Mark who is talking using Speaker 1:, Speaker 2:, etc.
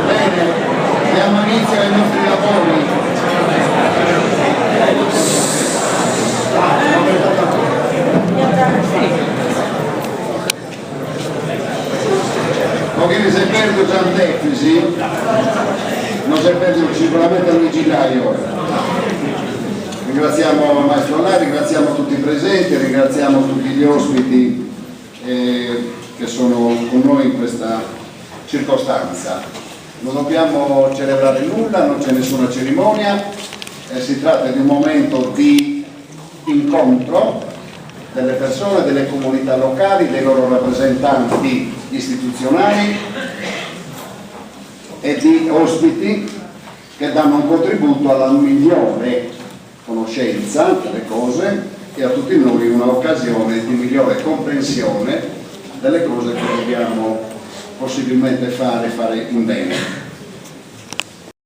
Speaker 1: Bene, diamo inizio ai nostri lavori. Poiché se perdo già un tecnici, non si perde sicuramente il vigilaio. Ringraziamo il maestro Là, ringraziamo tutti i presenti, ringraziamo tutti gli ospiti che sono con noi in questa circostanza. Non dobbiamo celebrare nulla, non c'è nessuna cerimonia, si tratta di un momento di incontro delle persone, delle comunità locali, dei loro rappresentanti istituzionali e di ospiti che danno un contributo alla migliore conoscenza delle cose e a tutti noi un'occasione di migliore comprensione delle cose che dobbiamo possibilmente fare in bene.